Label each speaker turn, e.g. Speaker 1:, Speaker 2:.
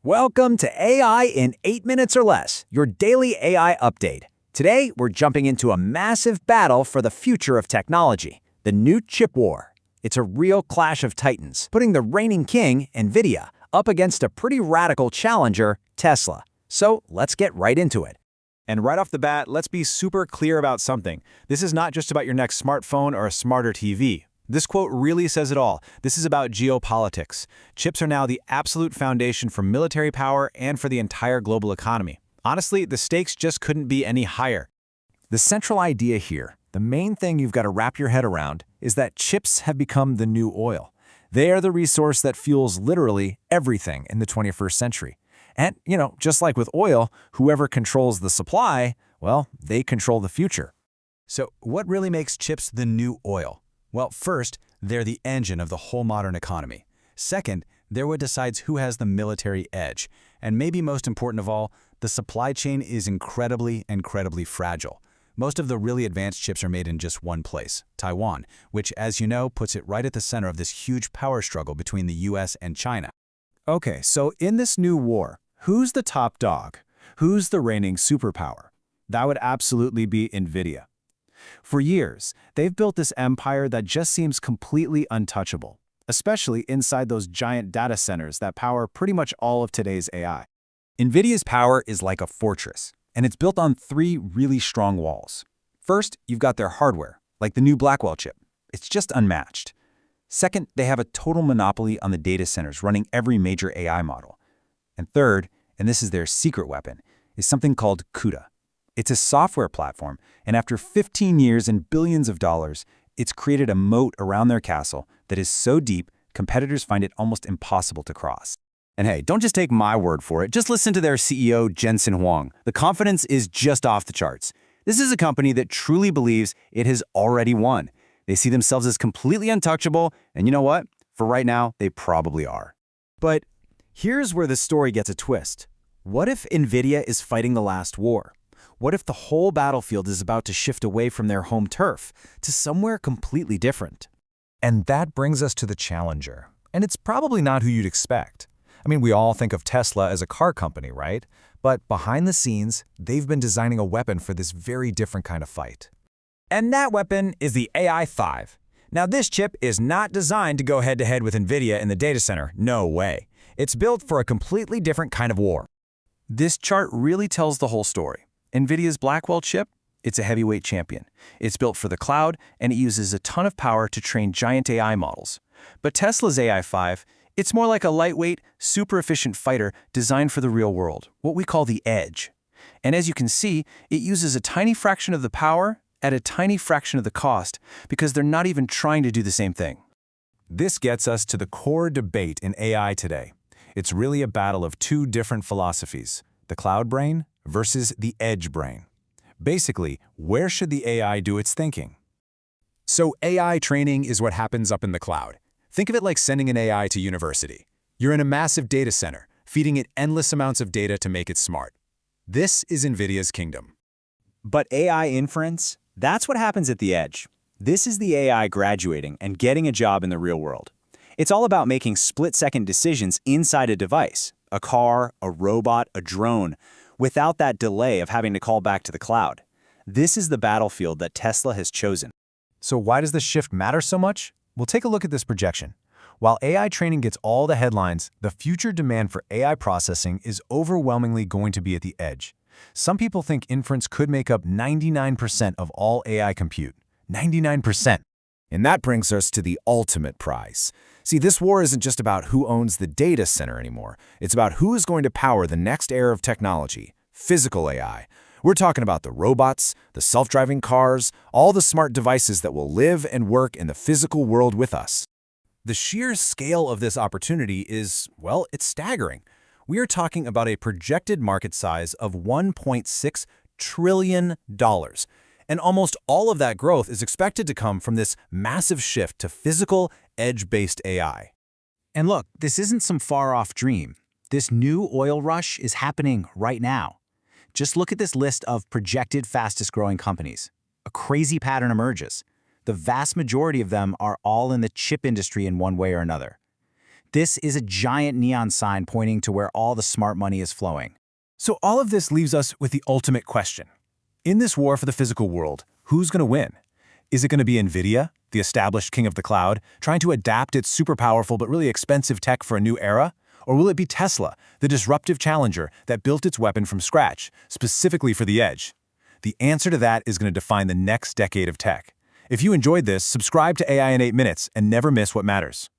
Speaker 1: Welcome to AI in 8 minutes or less, your daily AI update. Today, we're jumping into a massive battle for the future of technology, the new chip war. It's a real clash of titans, putting the reigning king, Nvidia, up against a pretty radical challenger, Tesla. So let's get right into it.
Speaker 2: And right off the bat, let's be super clear about something. This is not just about your next smartphone or a smarter TV. This quote really says it all. This is about geopolitics. Chips are now the absolute foundation for military power and for the entire global economy. Honestly, the stakes just couldn't be any higher.
Speaker 1: The central idea here, the main thing you've got to wrap your head around, is that chips have become the new oil. They are the resource that fuels literally everything in the 21st century. And, just like with oil, whoever controls the supply, well, they control the future.
Speaker 2: So what really makes chips the new oil? Well, first, they're the engine of the whole modern economy. Second, they're what decides who has the military edge. And maybe most important of all, the supply chain is incredibly fragile. Most of the really advanced chips are made in just one place, Taiwan, which, as you know, puts it right at the center of this huge power struggle between the US and China.
Speaker 1: Okay, so in this new war, who's the top dog? Who's the reigning superpower? That would absolutely be Nvidia. For years, they've built this empire that just seems completely untouchable, especially inside those giant data centers that power pretty much all of today's AI. Nvidia's power is like a fortress, and it's built on 3 really strong walls. First, you've got their hardware, like the new Blackwell chip. It's just unmatched. Second, they have a total monopoly on the data centers running every major AI model. And third, and this is their secret weapon, is something called CUDA. It's a software platform, and after 15 years and billions of dollars, it's created a moat around their castle that is so deep, competitors find it almost impossible to cross. And hey, don't just take my word for it. Just listen to their CEO, Jensen Huang. The confidence is just off the charts. This is a company that truly believes it has already won. They see themselves as completely untouchable, and you know what? For right now, they probably are.
Speaker 2: But here's where the story gets a twist. What if Nvidia is fighting the last war? What if the whole battlefield is about to shift away from their home turf to somewhere completely different?
Speaker 3: And that brings us to the challenger. And it's probably not who you'd expect. I mean, we all think of Tesla as a car company, right? But behind the scenes, they've been designing a weapon for this very different kind of fight.
Speaker 1: And that weapon is the AI-5. Now, this chip is not designed to go head-to-head with Nvidia in the data center. No way. It's built for a completely different kind of war. This chart really tells the whole story. Nvidia's Blackwell chip, it's a heavyweight champion. It's built for the cloud, and it uses a ton of power to train giant AI models. But Tesla's AI-5, it's more like a lightweight, super efficient fighter designed for the real world, what we call the edge. And as you can see, it uses a tiny fraction of the power at a tiny fraction of the cost because they're not even trying to do the same thing.
Speaker 3: This gets us to the core debate in AI today. It's really a battle of 2 different philosophies, the cloud brain versus the edge brain. Basically, where should the AI do its thinking? So AI training is what happens up in the cloud. Think of it like sending an AI to university. You're in a massive data center, feeding it endless amounts of data to make it smart. This is Nvidia's kingdom.
Speaker 1: But AI inference, that's what happens at the edge. This is the AI graduating and getting a job in the real world. It's all about making split-second decisions inside a device, a car, a robot, a drone, without that delay of having to call back to the cloud. This is the battlefield that Tesla has chosen.
Speaker 3: So why does this shift matter so much? Well, take a look at this projection. While AI training gets all the headlines, the future demand for AI processing is overwhelmingly going to be at the edge. Some people think inference could make up 99% of all AI compute. 99%. And that brings us to the ultimate prize. See, this war isn't just about who owns the data center anymore. It's about who is going to power the next era of technology, physical AI. We're talking about the robots, the self-driving cars, all the smart devices that will live and work in the physical world with us. The sheer scale of this opportunity is, well, it's staggering. We are talking about a projected market size of $1.6 trillion. And almost all of that growth is expected to come from this massive shift to physical, edge-based AI.
Speaker 4: And look, this isn't some far-off dream. This new oil rush is happening right now. Just look at this list of projected fastest-growing companies. A crazy pattern emerges. The vast majority of them are all in the chip industry in one way or another. This is a giant neon sign pointing to where all the smart money is flowing.
Speaker 3: So all of this leaves us with the ultimate question. In this war for the physical world, who's going to win? Is it going to be Nvidia, the established king of the cloud, trying to adapt its super powerful but really expensive tech for a new era? Or will it be Tesla, the disruptive challenger that built its weapon from scratch, specifically for the edge? The answer to that is going to define the next decade of tech. If you enjoyed this, subscribe to AI in 8 minutes and never miss what matters.